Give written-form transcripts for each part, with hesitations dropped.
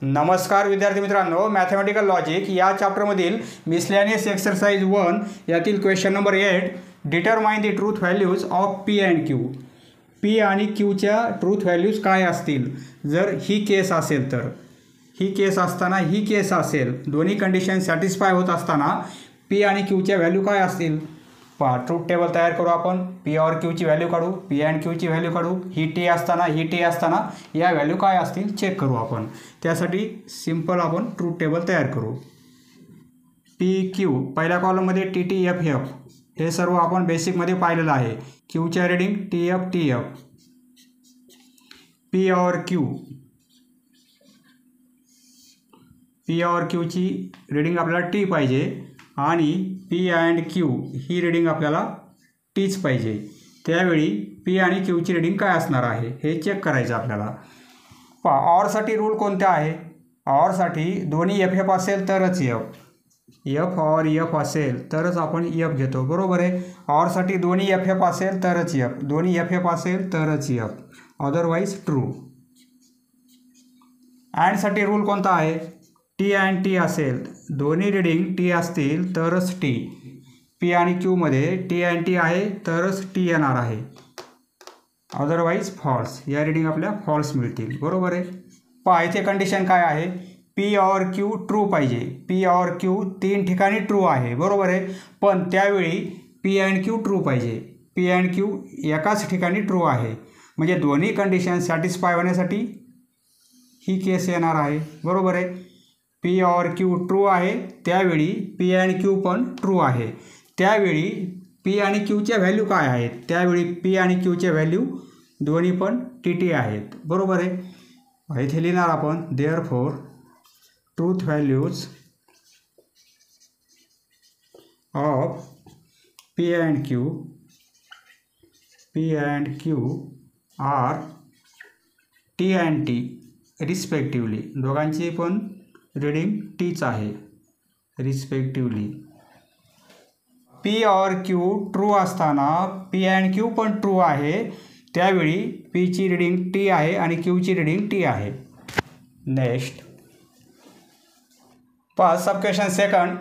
नमस्कार विद्यार्थी मित्रांनो, मॅथमॅटिकल लॉजिक या चॅप्टरमधील मिसलेनियस एक्सरसाइज 1 यातील question number 8, determine the truth values of P and Q. P आणि क्यूच्या ट्रूथ व्हॅल्यूज काय असतील जर ही केस असेल तर. ही केस असताना ही केस असेल, दोन्ही कंडिशन सॅटिस्फाय होत असताना पी आणि क्यूच्या व्हॅल्यू काय असतील. पहा, ट्रूथ टेबल तयार करू आपण. पी और क्यूची व्हॅल्यू काढू, पी अँड क्यूची व्हॅल्यू काढू. ही टी असताना या व्हॅल्यू काय असतील चेक करू आपण. त्यासाठी सिंपल आपण ट्रूथ टेबल तयार करू. पी क्यू पहिल्या कॉलममध्ये टी टी एफ एफ हे सर्व आपण बेसिकमध्ये पाहिलेलं आहे. क्यूच्या रिडिंग टी एफ. पी और क्यूची रिडिंग आपल्याला टी पाहिजे आणि P and Q he reading आपल्याला टीच पाहिजे. त्यावेळी पी आणि क्यूची रिडिंग काय असणार आहे हे चेक करायचं आपल्याला. ऑरसाठी रूल कोणता आहे. ऑरसाठी दोन्ही एफ एफ असेल तरच एफ और एफ असेल तरच आपण एफ घेतो, बरोबर आहे. ऑरसाठी दोन्ही एफ एफ असेल तरच एफ, दोन्ही एफ एफ असेल तरच एफ, अदरवाईज ट्रू. अँडसाठी रूल कोणता आहे. टी अँड टी असेल, दोन्ही रिडिंग टी असतील तरच टी. पी आणि क्यूमध्ये टी अँड टी आहे तरच टी येणार आहे, अदरवाईज फॉल्स. या रिडिंग आपल्या फॉल्स मिळतील, बरोबर आहे. पहा इथे कंडिशन काय आहे. पी और क्यू ट्रू पाहिजे. पी और क्यू तीन ठिकाणी ट्रू आहे, बरोबर आहे. पण त्यावेळी पी अँड क्यू ट्रू पाहिजे. पी अँड क्यू एकाच ठिकाणी ट्रू आहे, म्हणजे दोन्ही कंडिशन सॅटिस्फाय होण्यासाठी ही केस येणार आहे, बरोबर आहे. पी और क्यू ट्रू आहे त्यावेळी पी अँड क्यू पण ट्रू आहे. त्यावेळी पी आणि क्यूच्या व्हॅल्यू काय आहेत. त्यावेळी पी आणि क्यूच्या व्हॅल्यू दोन्ही पण टी टी आहेत, बरोबर आहे. इथे लिहिणार आपण therefore truth values of P and Q are T and T respectively. दोघांची पण रिडिंग टीच आहे रिस्पेक्टिवली. पी और क्यू ट्रू असताना पी अँड क्यू पण ट्रू आहे, त्यावेळी पीची रिडिंग टी आहे आणि क्यूची रिडिंग टी आहे. नेक्स्ट पहा सब क्वेश्चन सेकंड.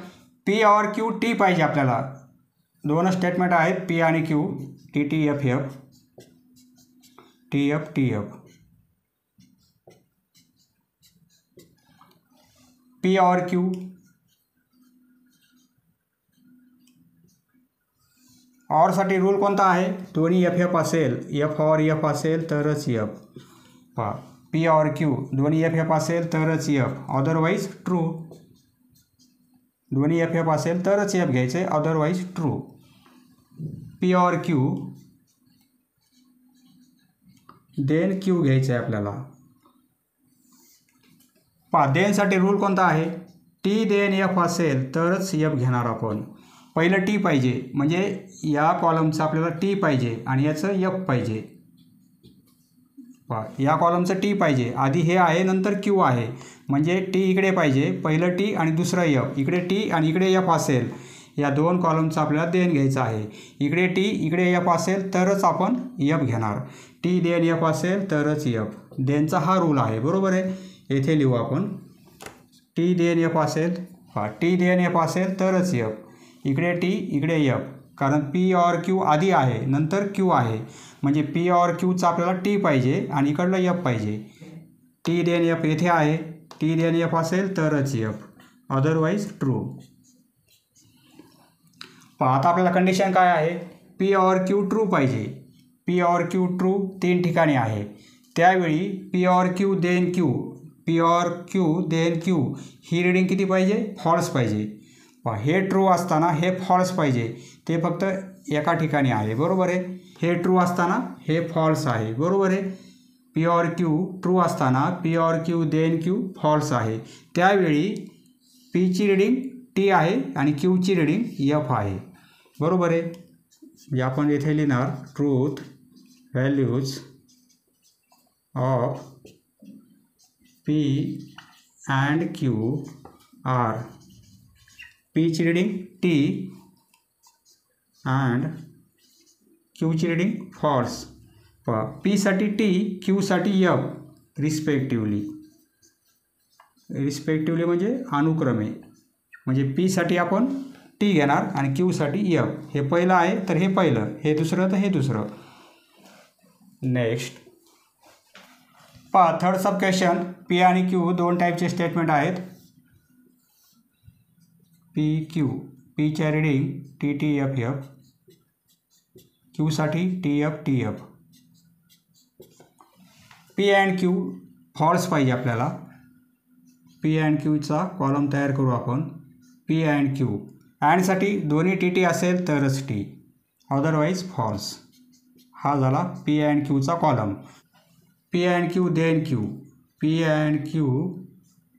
पी और क्यू टी पाहिजे आपल्याला. दोन स्टेटमेंट आहेत पी आणि Q, T T F F, T F. P और क्यू ऑरसाठी रूल कोणता आहे. दोन्ही एफ एफ असेल, एफ और एफ असेल तरच एफ. पहा पी और क्यू दोन्ही एफ एफ असेल तरच एफ, अदरवाईज ट्रू. दोन्ही एफ एफ असेल तरच एफ घ्यायचे, अदरवाईज ट्रू. पी और क्यू देन क्यू घ्यायचं आहे आपल्याला. पहा देनसाठी रूल कोणता आहे. टी देन एफ असेल तरच एफ घेणार आपण. पहिलं टी पाहिजे, म्हणजे या कॉलमचं आपल्याला टी पाहिजे आणि याचं एफ पाहिजे. पहा या कॉलमचं टी पाहिजे, आधी हे आहे नंतर क्यू आहे, म्हणजे टी इकडे पाहिजे. पहिलं टी आणि दुसरं एफ. इकडे टी आणि इकडे एफ असेल, या दोन कॉलमचं आपल्याला देन घ्यायचं आहे. इकडे टी इकडे एफ असेल तरच आपण एफ घेणार. टी देन एफ असेल तरच एफ. देनचा हा रूल आहे, बरोबर आहे. येथे लिहू आपण. टी देन एफ असेल, पहा टी देन एफ असेल तरच एफ. इकडे टी इकडे एफ, कारण पी और क्यू आधी आहे नंतर क्यू आहे, म्हणजे पी और क्यूचा आपल्याला टी पाहिजे आणि इकडलं एफ पाहिजे. टी देन एफ येथे आहे, टी देन एफ असेल तरच एफ, अदरवाईज ट्रू. पहा आता आपल्याला कंडिशन काय आहे. पी और क्यू ट्रू पाहिजे. पी और क्यू ट्रू तीन ठिकाणी आहे, त्यावेळी पी और क्यू देन क्यू, पी और क्यू देन क्यू ही रिडिंग किती पाहिजे. फॉल्स पाहिजे. पहा हे ट्रू असताना हे फॉल्स पाहिजे, ते फक्त एका ठिकाणी आहे, बरोबर आहे. हे ट्रू असताना हे फॉल्स आहे, बरोबर आहे. पी और क्यू ट्रू असताना पी और क्यू देन क्यू फॉल्स आहे, त्यावेळी पीची रिडिंग टी आहे आणि क्यूची रिडिंग एफ आहे, बरोबर आहे. म्हणजे आपण येथे लिहिणार truth values of P and Q are. पीची रिडिंग टी अँड क्यूची रिडिंग फॉल्स. पी साठी टी, क्यू साठी एफ रिस्पेक्टिवली. रिस्पेक्टिव्हली म्हणजे अनुक्रमे, म्हणजे पीसाठी आपण टी घेणार आणि क्यूसाठी एफ. हे पहिलं आहे तर हे पहिलं, हे दुसरं तर हे दुसरं. नेक्स्ट पहा थर्ड सब क्वेश्चन. पी आणि क्यू दोन टाईपचे स्टेटमेंट आहेत. पी क्यू, पीच्या reading T T F F, क्यूसाठी T F T F. P and Q false पाहिजे आपल्याला. पी अँड क्यूचा कॉलम तयार करू आपण. पी अँड क्यू, अँडसाठी दोन्ही टी टी असेल तरच टी, अदरवाईज फॉल्स. हा झाला पी अँड क्यूचा column. P and Q then Q, P and Q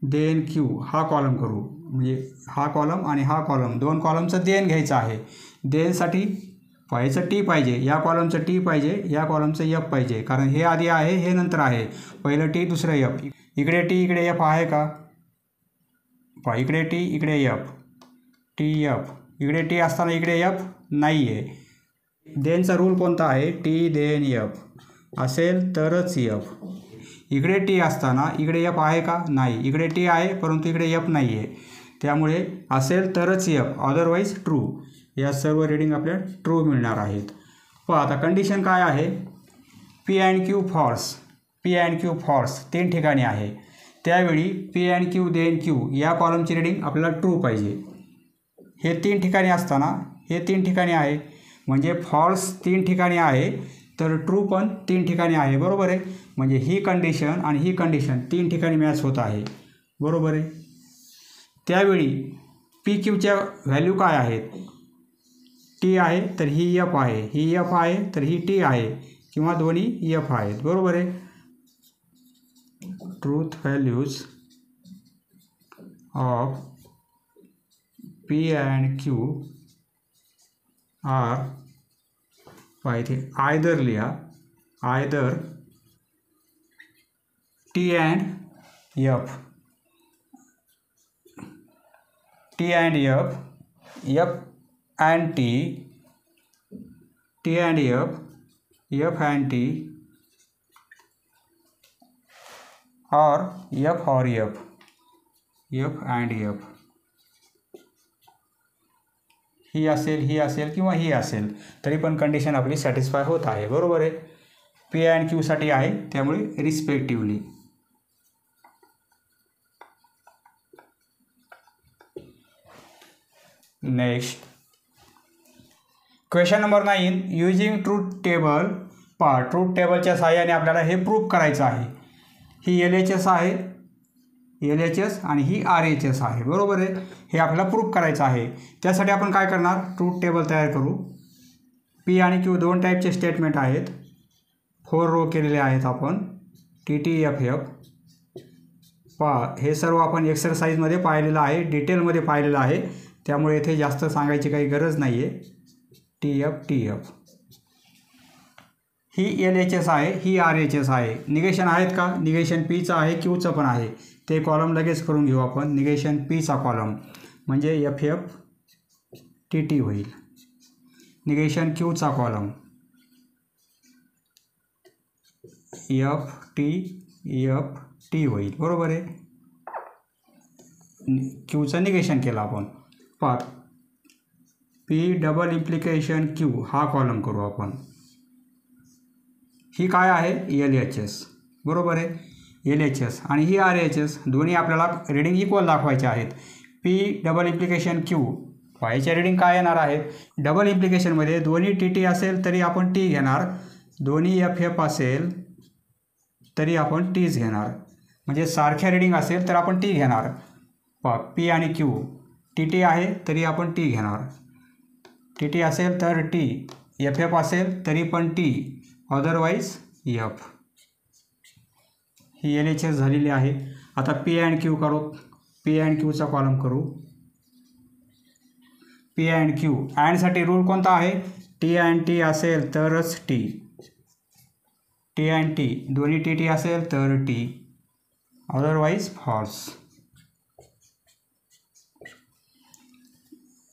then Q हा कॉलम करू. म्हणजे हा कॉलम आणि हा कॉलम, दोन कॉलमचं देन घ्यायचं आहे. देनसाठी पाहायचं टी पाहिजे, या कॉलमचं टी पाहिजे, या कॉलमचं एफ पाहिजे, कारण हे आधी आहे हे नंतर आहे. पहिलं टी दुसरं एफ. इकडे टी इकडे एफ आहे का? पहा इकडे टी इकडे एफ, टी एफ. इकडे टी असताना इकडे एफ नाही आहे. देनचा रूल कोणता आहे? टी देन एफ असेल तरच एफ. इकडे टी असताना इकडे एफ आहे का? नाही. इकडे टी आहे परंतु इकडे एफ नाही आहे, त्यामुळे असेल तरच एफ, अदरवाईज ट्रू. या सर्व रीडिंग आपल्याला ट्रू मिळणार आहेत. पहा आता कंडिशन काय आहे? P and Q false, P and Q false तीन ठिकाणी आहे. त्यावेळी P and Q then Q या कॉलमची रीडिंग आपल्याला ट्रू पाहिजे. हे तीन ठिकाणी असताना हे तीन ठिकाणी आहे, म्हणजे फॉल्स तीन ठिकाणी आहे तर ट्रू पण तीन ठिकाणी आहे. बरोबर आहे. म्हणजे ही कंडिशन आणि ही कंडिशन तीन ठिकाणी मॅच होत आहे. बरोबर आहे. त्यावेळी पी क्यूच्या व्हॅल्यू काय आहेत? टी आहे तर ही एफ आहे, ही एफ आहे तर ही टी आहे, किंवा दोन्ही एफ आहेत. बरोबर आहे. Truth values of P and Q are, पहा इथे आयदर लिहा, either T and F, T and F, F and T, T and F, F and T, or F or F, F and F. ही असेल किंवा ही असेल तरी पण condition आपली satisfy होत आहे. बरोबर आहे. पी अँड क्यूसाठी आहे त्यामुळे respectively. Next question number 9. Using truth table. पहा ट्रूथ टेबलच्या सहाय्याने आपल्याला हे प्रूफ करायचं आहे. ही एल एच एस आहे, एल एच एस आणि ही आर एच एस आहे. बरोबर आहे. हे आपल्याला प्रूफ करायचं आहे. त्यासाठी आपण काय करणार? ट्रूथ टेबल तयार करू. पी आणि क्यू दोन टाईपचे स्टेटमेंट आहेत. 4 रो केलेले आहेत आपण. T T F F. पहा हे सर्व आपण एक्सरसाइजमध्ये पाहिलेलं आहे, डिटेलमध्ये पाहिलेलं आहे, त्यामुळे इथे जास्त सांगायची काही गरज नाही आहे. T F T F. ही एल एच एस आहे, ही आर एच एस आहे. निगेशन आहेत का? निगेशन पीचं आहे, क्यूचं पण आहे. ते कॉलम लगेच करून घेऊ आपण. निगेशन पीचा कॉलम म्हणजे एफ एफ टी टी होईल. निगेशन क्यूचा कॉलम एफ टी होईल. बरोबर आहे. क्यूचं निगेशन केलं आपण. पहा पी डबल इम्प्लिकेशन क्यू हा कॉलम करू आपण. ही काय आहे? L H S. बरोबर आहे. एल एच एस आणि ही आर एच एस दोन्ही आपल्याला रिडिंग इक्वल दाखवायचे आहेत. पी डबल इम्प्लिकेशन क्यू व्हायच्या रिडिंग काय येणार आहेत? डबल इम्प्लिकेशनमध्ये दोन्ही टी टी असेल तरी आपण टी घेणार, दोन्ही एफ एफ असेल तरी आपण टीच घेणार. म्हणजे सारख्या रिडिंग असेल तर आपण टी घेणार. पहा पी आणि क्यू टी टी आहे तरी आपण टी घेणार. टी टी असेल तर टी, एफ एफ असेल तरी पण टी, अदरवाईज एफ. ही एल एच एस झालेली आहे. आता पी अँड क्यू करू. पी अँड क्यूचा कॉलम करू. P and Q. अँडसाठी रूल कोणता आहे? टी अँड टी असेल तरच टी, टी अँड टी दोन्ही टी टी असेल तर टी, अदरवाईज फॉल्स.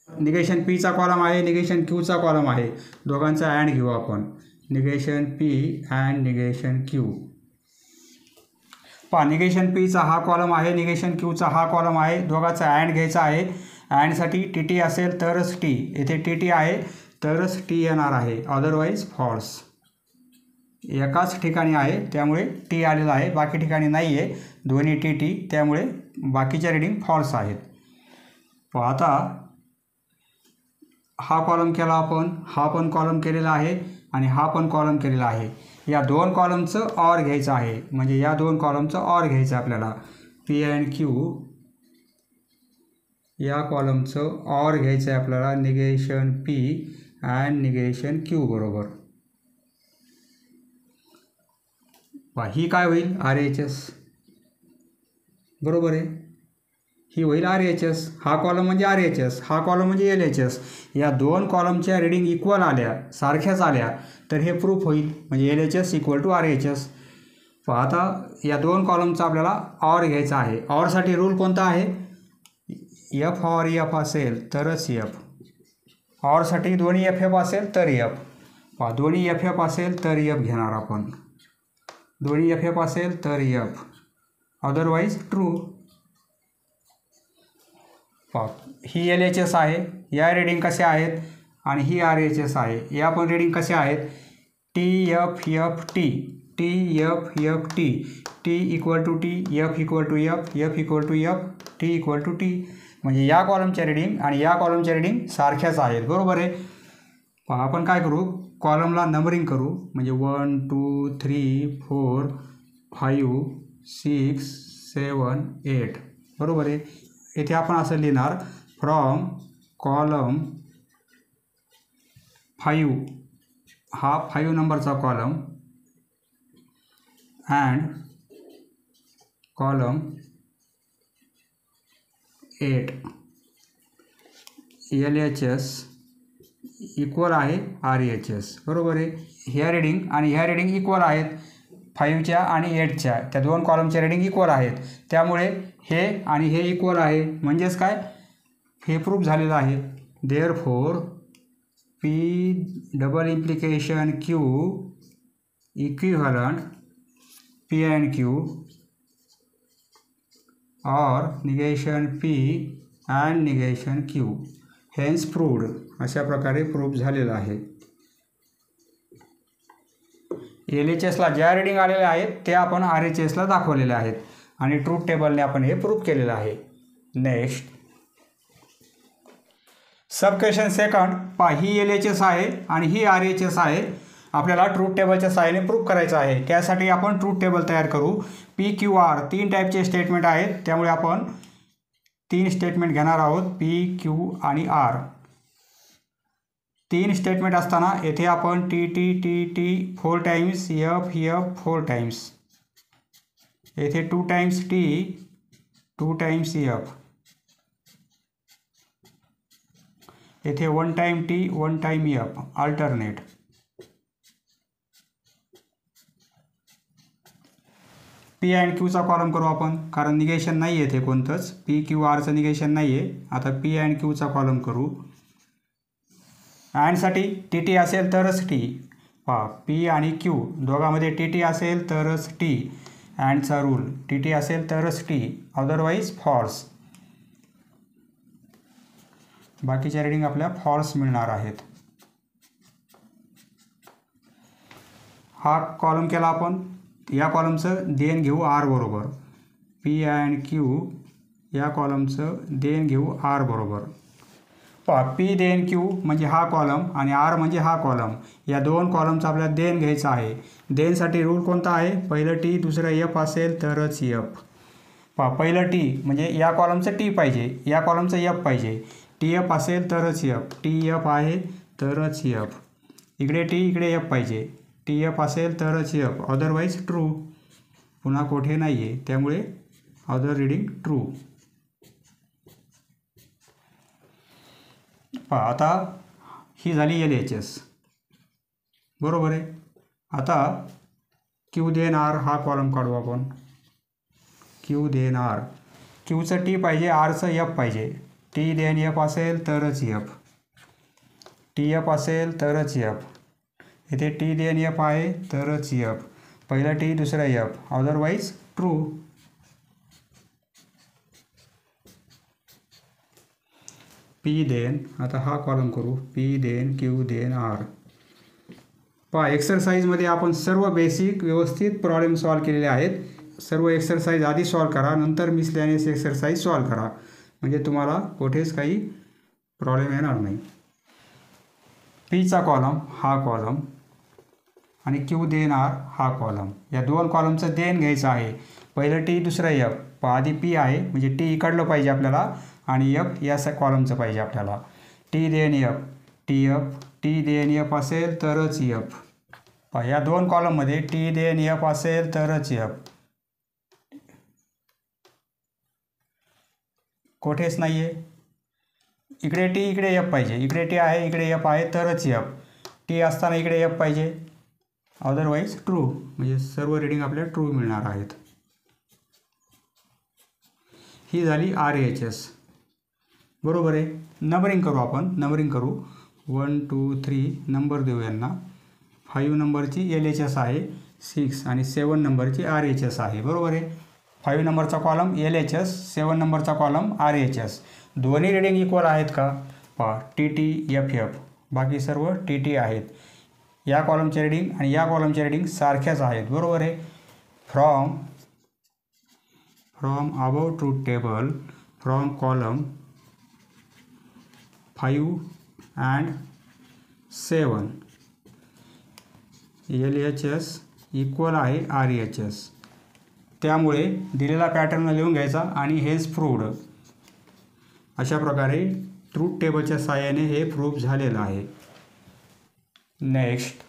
निगेशन पीचा कॉलम आहे, निगेशन क्यूचा कॉलम आहे. दोघांचा अँड घेऊ आपण. Negation P and negation Q. पहा निगेशन पीचा हा कॉलम आहे, निगेशन क्यूचा हा कॉलम आहे, दोघांचा अँड घ्यायचा आहे. अँडसाठी टी टी असेल तरच टी, येथे टी टी आहे तरच टी येणार आहे, अदरवाईज फॉल्स. एकाच ठिकाणी आहे त्यामुळे टी आलेला आहे, बाकी ठिकाणी नाही आहे, दोन्ही टी टी, त्यामुळे बाकीच्या रीडिंग फॉल्स आहेत. आता हा कॉलम केला आपण, हा पण कॉलम केलेला आहे आणि हा पण कॉलम केलेला आहे. या दोन कॉलमचं ऑर घ्यायचं आहे, म्हणजे या दोन कॉलमचं ऑर घ्यायचं आपल्याला. पी अँड क्यू या कॉलमचं ऑर घ्यायचं आहे आपल्याला, negation P and negation Q बरोबर. ही काय होईल, आर एच एस बरोबर आहे, ही होईल आर एच एस. हा कॉलम म्हणजे आर एच एस, हा कॉलम म्हणजे एल एच एस. या दोन कॉलमच्या रीडिंग इक्वल आल्या, सारख्याच आल्या तर हे प्रूफ होईल, म्हणजे L H S equal to R H S. आता या दोन कॉलमचा आपल्याला ऑर घ्यायचा आहे. ऑरसाठी रूल कोणता आहे, एफ ऑर एफ असेल तरच एफ. ऑरसाठी दोन्ही एफ एफ असेल तर एफ. दोन्ही एफ एफ असेल तर एफ घेणार आपण, दोन्ही एफ एफ असेल तर एफ, अदरवाईज ट्रू. ही एल एच एस आहे, या रीडिंग कशा आहेत, आणि ही आर एच एस आहे, या पण रीडिंग कशा आहेत, T F F T, T F F T, T equal to T, F equal to F, F equal to F, T equal to T. म्हणजे या कॉलमच्या रीडिंग आणि या कॉलमच्या रीडिंग सारख्याच आहेत, बरोबर आहे. आपण काय करू, कॉलमला नंबरिंग करू, म्हणजे 1 2 3 4 5 6 7 8 बरोबर आहे. येथे आपण असं लिहिणार, फ्रॉम कॉलम 5, हा 5 नंबरचा column, and column 8 L H S equal आहे आर एच एस बरोबर आहे. ह्या रीडिंग आणि ह्या रीडिंग इक्वल आहेत, 5च्या आणि 8च्या, त्या दोन कॉलमच्या रीडिंग इक्वल आहेत, त्यामुळे हे आणि हे इक्वल आहे, म्हणजेच काय, हे प्रूफ झालेलं आहे. Therefore P double implication Q equivalent P and Q or negation P and negation Q, hence proved, अशा प्रकारे प्रूफ झालेला आहे. एल एच एसला ज्या रीडिंग आलेल्या आहेत त्या आपण आर एच एसला दाखवलेल्या आहेत आणि ट्रूथ टेबलने आपण हे प्रूफ केलेलं आहे. Next sub question second. ही एल एच एस आहे आणि ही आर एच एस आहे, आपल्याला ट्रूथ टेबलच्या सहाय्याने प्रूफ करायचं आहे. त्यासाठी आपण ट्रूथ टेबल तयार करू. पी क्यू आर 3 टाईपचे स्टेटमेंट आहेत, त्यामुळे आपण 3 स्टेटमेंट घेणार आहोत, पी क्यू आणि आर. 3 स्टेटमेंट असताना येथे आपण T T T T 4 times, F F 4 times, येथे 2 टाइम्स टी 2 टाइम्स एफ, येथे 1 time T 1 time F, alternate. P and क्यूचा कॉलम करू आपण, कारण निगेशन नाही येथे कोणतंच, पी क्यू आरचं निगेशन नाही आहे. आता पी अँड क्यूचा कॉलम करू. अँडसाठी टी टी असेल तरच टी, पी आणि क्यू दोघांमध्ये टी टी असेल तरच टी, अँडचा रूल, टी टी असेल तरच टी, अदरवाईज फॉल्स. बाकीच्या रीडिंग आपल्या फॉल्स मिळणार आहेत. हा कॉलम केला आपण, या कॉलमचं देण घेऊ आर बरोबर, पी अँड क्यू या कॉलमचं देण घेऊ आर बरोबर. पी देन क्यू म्हणजे हा कॉलम आणि आर म्हणजे हा कॉलम, या दोन कॉलमचा आपल्याला देण घ्यायचा आहे. देणसाठी रूल कोणता आहे, पहिलं टी दुसरं एफ असेल तरच एफ. पहिलं टी म्हणजे या कॉलमचं टी पाहिजे, या कॉलमचं एफ पाहिजे, टी एफ असेल तरच एफ, टी एफ आहे तरच एफ, इकडे टी इकडे एफ पाहिजे, टी एफ असेल तरच एफ, अदरवाईज ट्रू. पुन्हा कोठे नाही आहे, त्यामुळे अदर रीडिंग ट्रू. आता ही झाली एल एच एस बरोबर आहे. आता क्यू देन आर हा कॉलम काढू आपण, क्यू देन आर, क्यूचं टी पाहिजे, आरचं एफ पाहिजे, टी देन एफ असेल तरच एफ, टी एफ असेल तरच एफ, इथे टी देन एफ आहे तरच एफ, पहिला टी दुसरा F, otherwise true. P then, आता हा कॉलम करू P then Q then R. पहा एक्सरसाइजमध्ये आपण सर्व बेसिक व्यवस्थित प्रॉब्लेम सॉल्व केलेले आहेत. सर्व एक्सरसाइज आधी सॉल्व करा, नंतर मिसलेनियस एक्सरसाइज सॉल्व करा, म्हणजे तुम्हाला कुठेच काही प्रॉब्लेम येणार नाही. पीचा कॉलम हा कॉलम आणि क्यू देन आर हा कॉलम, या दोन कॉलमचं देन घ्यायचं आहे. पहिलं टी दुसरं एफ. पहा आधी पी आहे म्हणजे टी इकडलं पाहिजे आपल्याला आणि एफ या कॉलमचं पाहिजे आपल्याला. T then F, T F, T then F असेल तरच एफ. पहा या दोन कॉलममध्ये टी देन एफ असेल तरच एफ. कुठेच नाही आहे. इकडे टी इकडे एफ पाहिजे, इकडे टी आहे इकडे एफ आहे तरच एफ. टी असताना इकडे एफ पाहिजे, अदरवाईज ट्रू, म्हणजे सर्व रीडिंग आपल्याला ट्रू मिळणार आहेत. ही झाली RHS. बरोबर आहे. नंबरिंग करू आपण, नंबरिंग करू 1 2 3 नंबर देऊ यांना. 5 नंबरची LHS आहे 6 आणि 7 नंबरची RHS आहे. बरोबर आहे. 5 नंबरचा कॉलम LHS, 7 नंबरचा कॉलम RHS. दोन्ही रीडिंग इक्वल आहेत का? पहा TT FF, बाकी सर्व TT आहेत. या कॉलमचे रीडिंग आणि या कॉलमचे रीडिंग सारख्याच आहेत. बरोबर आहे. From about truth table from column 5 and 7 LHS equal आहे RHS. त्यामुळे दिलेला पॅटर्न लिहून घ्यायचा आणि हेच प्रूव्ड. अशा प्रकारे ट्रूथ टेबलच्या साहाय्याने हे प्रूव्ह झालेलं आहे. Next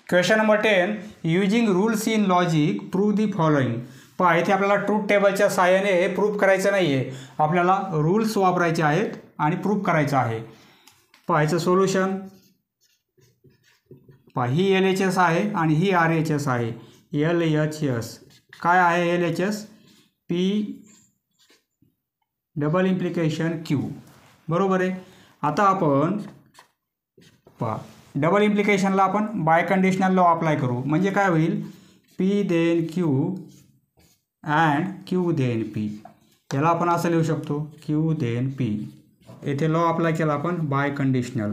question number 10. Using rules in logic prove the following. पहा इथे आपल्याला ट्रूथ टेबलच्या साहाय्याने हे प्रूव्ह करायचं नाही आहे, आपल्याला रूल्स वापरायचे आहेत आणि प्रूव्ह करायचं आहे. पहा याचं सोल्युशन. पहा ही LHS आहे आणि ही RHS आहे. LHS काय आहे? LHS P double implication Q. बरोबर आहे. आता आपण पहा डबल इम्प्लिकेशनला आपण बाय कंडिशनल लॉ अप्लाय करू. म्हणजे काय होईल? P then Q and Q then P. याला आपण असं लिहू शकतो Q देन P. येथे लॉ अप्लाय केला आपण बाय कंडिशनल.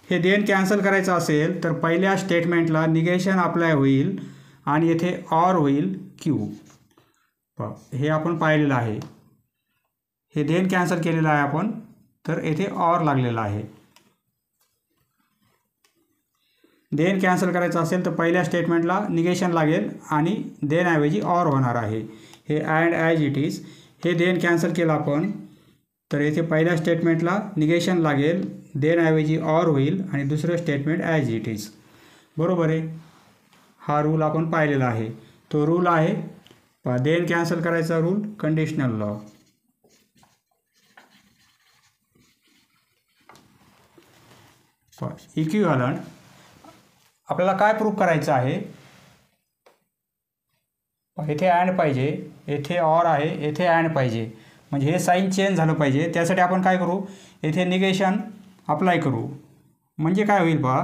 हे देन कॅन्सल करायचं असेल तर पहिल्या स्टेटमेंटला निगेशन अप्लाय होईल आणि येथे ऑर होईल Q. हे आपण पाहिलेलं आहे. हे देन कॅन्सल केलेलं आहे आपण, तर येथे ऑर लागलेला आहे. देन कॅन्सल करायचं असेल तर पहिल्या स्टेटमेंटला निगेशन लागेल आणि देन ऐवजी ऑर होणार आहे. हे अँड ॲज इट इज. हे देन कॅन्सल केलं आपण तर येथे पहिल्या स्टेटमेंटला निगेशन लागेल, देन ऐवजी ऑर होईल आणि दुसरं स्टेटमेंट ॲज इट इज. बरोबर आहे. हा रूल आपण पाहिलेला आहे. तो रूल आहे देन कॅन्सल करायचा रूल, कंडिशनल लॉ. इक्विव्हॅलंट आपल्याला काय प्रूव्ह करायचं आहे? येथे अँड पाहिजे, येथे ऑर आहे, येथे अँड पाहिजे, म्हणजे हे साईन चेंज झालं पाहिजे. त्यासाठी आपण काय करू? येथे निगेशन अप्लाय करू. म्हणजे काय होईल? पहा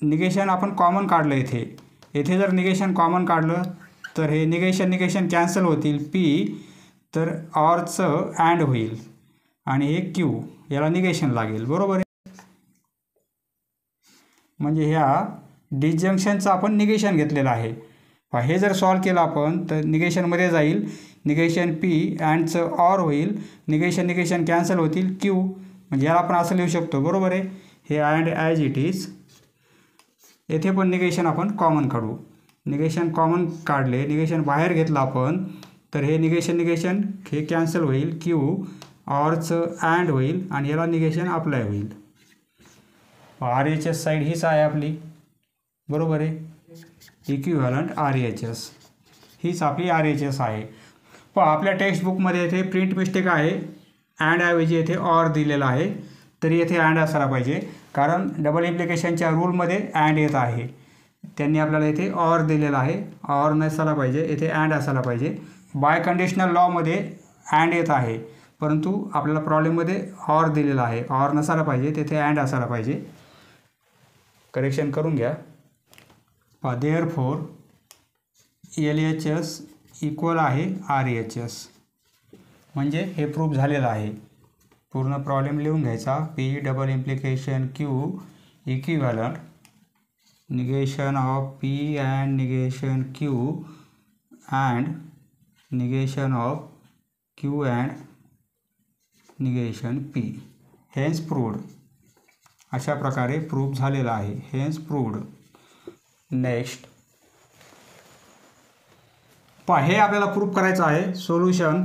निगेशन आपण कॉमन काढलं येथे. येथे जर निगेशन कॉमन काढलं तर हे निगेशन कॅन्सल होतील. P तर ऑरचं अँड होईल आणि हे Q याला निगेशन लागेल. बरोबर आहे. म्हणजे ह्या डिसजंक्शनचं आपण निगेशन घेतलेलं आहे. हे जर सॉल्व केलं आपण तर निगेशनमध्ये जाईल, निगेशन P अँडचं ऑर होईल, निगेशन कॅन्सल होतील Q, म्हणजे याला आपण असं लिहू शकतो. बरोबर आहे. हे अँड ॲज इट इज. येथे पण निगेशन आपण कॉमन काढू. निगेशन कॉमन काढले, निगेशन बाहेर घेतलं आपण तर हे निगेशन हे कॅन्सल होईल, Q ऑरचं अँड होईल आणि याला निगेशन अप्लाय होईल. RHS साईड हीच आहे आपली. बरोबर आहे. इक्विव्हॅलंट RHS हीच आपली RHS आहे. पण आपल्या टेक्स्टबुकमध्ये येथे प्रिंट मिस्टेक आहे. अँड ऐवजी येथे ऑर दिलेला आहे, तरी येथे अँड असायला पाहिजे, कारण डबल इम्प्लिकेशनच्या रूलमध्ये अँड येत आहे. त्यांनी आपल्याला इथे ऑर दिलेला आहे, ऑर नसायला पाहिजे, येथे अँड असायला पाहिजे. बाय कंडिशनल लॉमध्ये अँड येत आहे, परंतु आपल्याला प्रॉब्लेममध्ये ऑर दिलेला आहे, ऑर नसायला पाहिजे, तेथे अँड असायला पाहिजे. करेक्शन करून घ्या. देअरफॉर LHS इक्वल आहे RHS, म्हणजे हे प्रूफ झालेलं आहे. पूर्ण प्रॉब्लेम लिहून घ्यायचा. P double implication Q equivalent negation of P and negation Q and negation of Q and negation P. Hence proved. अशा प्रकारे प्रूफ झालेला आहे. Hence proved. नेक्स्ट हे आपल्याला प्रूफ करायचं आहे. सोल्युशन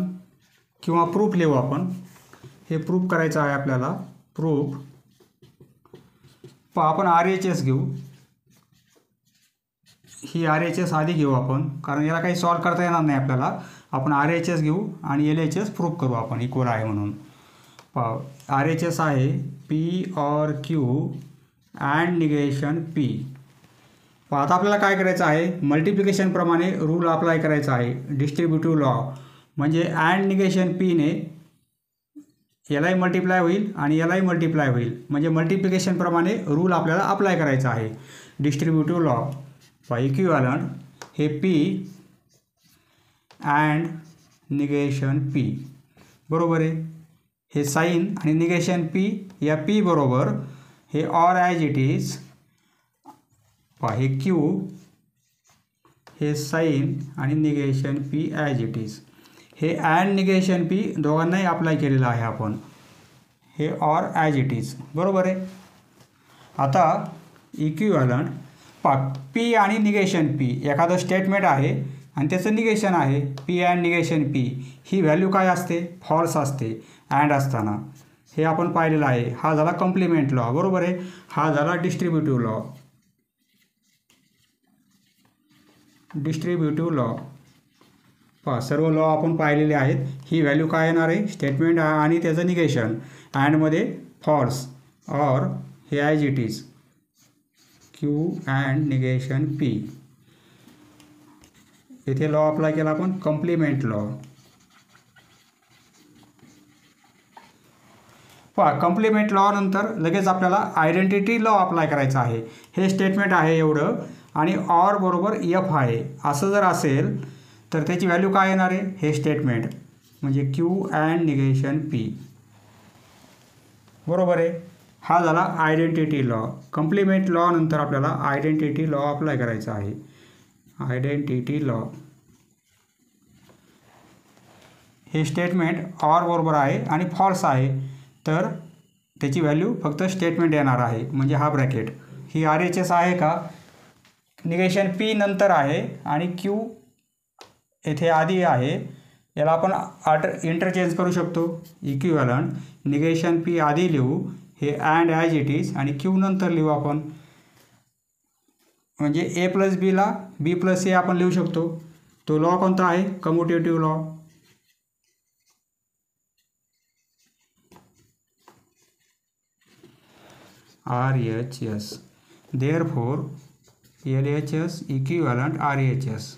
किंवा प्रूफ लिहू आपण. हे प्रूफ करायचं आहे आपल्याला. प्रूफ आपण RHS घेऊ. ही RHS आधी घेऊ आपण, कारण याला काही सॉल्व करता येणार नाही आपल्याला. आपण RHS घेऊ आणि LHS प्रूफ करू आपण इक्वल आहे म्हणून. RHS आहे P और Q अँड निगेशन P. आता आपल्याला काय करायचं आहे, मल्टिप्लिकेशन प्रमाणे रूल अप्लाय करायचा आहे. डिस्ट्रीब्युटिव्ह लॉ म्हणजे अँड निगेशन P ने यालाही मल्टिप्लाय होईल आणि यालाही मल्टिप्लाय होईल, म्हणजे मल्टिप्लिकेशन प्रमाणे रूल आपल्याला अप्लाय करायचा आहे. डिस्ट्रीब्युटिव्ह लॉ इक्विव्हॅलंट हे P अँड निगेशन P बरोबर आहे. हे साइन आणि निगेशन P या P बरोबर हे ऑर ॲज इट इज. हे Q हे साइन आणि negation P as it is. हे अँड निगेशन P दोघांनाही अप्लाय केलेलं आहे आपण. हे ऑर ॲज इट इज बरोबर आहे. आता इक्विव्हॅलंट P आणि निगेशन P एखादं स्टेटमेंट आहे आणि त्याचं निगेशन आहे P and negation P. He value काय असते, फॉल्स असते अँड असताना. हे आपण पाहिलेलं आहे. हा झाला कम्प्लिमेंट लॉ बरोबर आहे. हा झाला डिस्ट्रीब्युटिव्ह लॉ. डिस्ट्रीब्युटिव्ह लॉ सर्व लॉ आपण पाहिलेले आहेत. ही व्हॅल्यू काय येणार आहे, स्टेटमेंट आणि त्याचं निगेशन. अँडमध्ये फॉल्स और हे as it is Q and negation P. इथे लॉ अप्लाय केला आपण कम्प्लिमेंट लॉ. कम्प्लिमेंट लॉ नंतर लगेच आपल्याला आयडेंटिटी लॉ अप्लाय करायचा आहे. हे स्टेटमेंट आहे एवढं आणि ऑर बरोबर F आहे असं जर असेल तर त्याची व्हॅल्यू काय येणार आहे, हे स्टेटमेंट म्हणजे Q अँड निगेशन P बरोबर आहे. हा झाला आयडेंटिटी लॉ. कम्प्लिमेंट लॉ नंतर आपल्याला आयडेंटिटी लॉ अप्लाय करायचा आहे. आयडेंटिटी लॉ हे स्टेटमेंट ऑर बरोबर आहे आणि फॉल्स आहे तर त्याची व्हॅल्यू फक्त स्टेटमेंट येणार आहे म्हणजे हा ब्रॅकेट. ही RHS आहे का, निगेशन P नंतर आहे आणि Q येथे आधी आहे. याला आपण इंटरचेंज करू शकतो. इक्विव्हॅलंट निगेशन P आधी लिहू, हे अँड ॲज इट इज आणि Q नंतर लिहू आपण. म्हणजे A प्लस Bला B प्लस A आपण लिहू शकतो. तो लॉ कोणता आहे, commutative law. RHS. Therefore LHS equivalent RHS.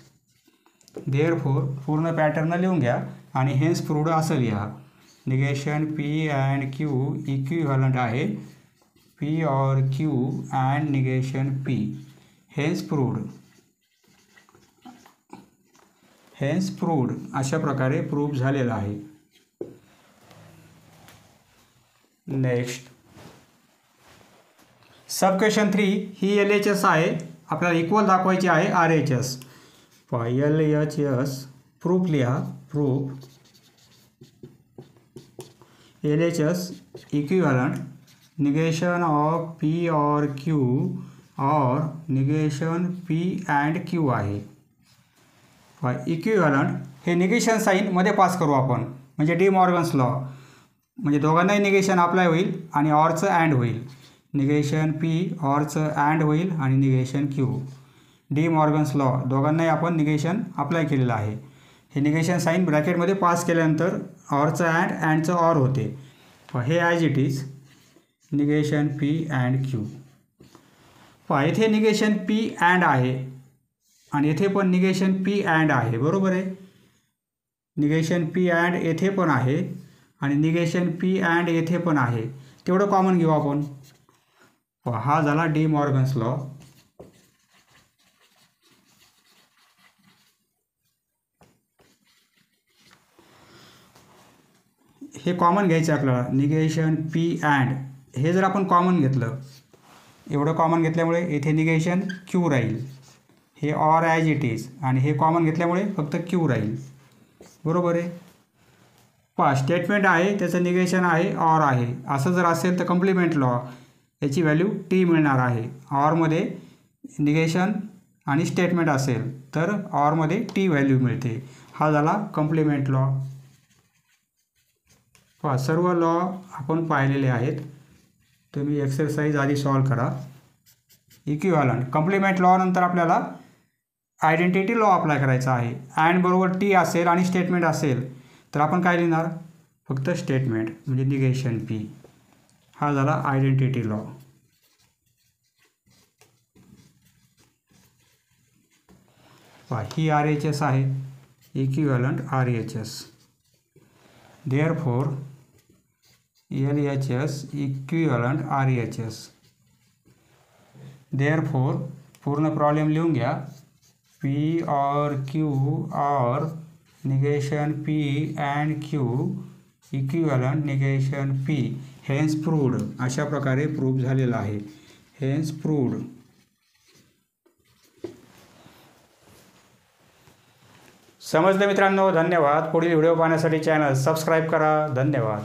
Therefore पूर्ण पॅटर्न लिहून घ्या आणि हेन्स प्रूव्ड असं लिहा. Negation P and Q equivalent आहे P और Q and negation P. Hence proved. Hence proved अशा प्रकारे प्रूव्ह झालेला आहे. नेक्स्ट सब क्वेश्चन 3 ही LHS आहे. आपल्याला इक्वल दाखवायची आहे RHS. LHS प्रूफ लिहा. Proof LHS equivalent negation of P और Q और निगेशन P अँड Q आहे. इक्विव्हॅलंट हे निगेशन साईन मध्ये पास करू आपण म्हणजे डी मॉर्गन्स लॉ. म्हणजे दोघांनाही निगेशन अप्लाय होईल आणि ऑरचं अँड होईल. निगेशन P ऑरचं अँड होईल आणि negation Q. D Morgan's law दोघांनाही आपण निगेशन अप्लाय केलेलं आहे. हे निगेशन साईन ब्रॅकेटमध्ये पास केल्यानंतर ऑरचं अँड अँडचं ऑर होते. हे as it is negation P and Q. इथे निगेशन P अँड आहे आणि येथे पण निगेशन P अँड आहे बरोबर आहे. निगेशन P अँड येथे पण आहे आणि निगेशन P अँड येथे पण आहे. तेवढं कॉमन घेऊ आपण. हा झाला डी मॉर्गन्स लॉ. हे कॉमन घ्यायचं आपल्याला, निगेशन पी अँड हे जर आपण कॉमन घेतलं, एवढं कॉमन घेतल्यामुळे येथे निगेशन क्यू राहील, हे ऑर ॲज इट इज, आणि हे कॉमन घेतल्यामुळे फक्त क्यू राहील. बरोबर आहे. पहा स्टेटमेंट आहे त्याचं निगेशन आहे ऑर आहे, असं जर असेल तर कम्प्लिमेंट लॉ याची व्हॅल्यू टी मिळणार आहे. ऑरमध्ये निगेशन आणि स्टेटमेंट असेल तर ऑरमध्ये टी व्हॅल्यू मिळते. हा झाला कम्प्लिमेंट लॉ. पहा सर्व लॉ आपण पाहिलेले आहेत. तुम्ही एक्सरसाइज आधी सॉल्व करा. इक्विव्हॅलंट कम्प्लिमेंट लॉ नंतर आपल्याला आयडेंटिटी लॉ अप्लाय करायचा आहे. अँड बरोबर टी असेल आणि स्टेटमेंट असेल तर आपण काय लिहिणार, फक्त स्टेटमेंट म्हणजे निगेशन पी. हा झाला आयडेंटिटी लॉ. पहा ही RHS आहे, equivalent RHS. Therefore LHS equivalent RHS. Therefore पूर्ण प्रॉब्लेम लिहून घ्या. P और Q और negation P and Q equivalent negation P. Hence proved. अशा प्रकारे प्रूव्ह झालेला आहे. Hence proved. समजलं मित्रांनो? धन्यवाद. पुढील व्हिडिओ पाहण्यासाठी चॅनल सबस्क्राईब करा. धन्यवाद.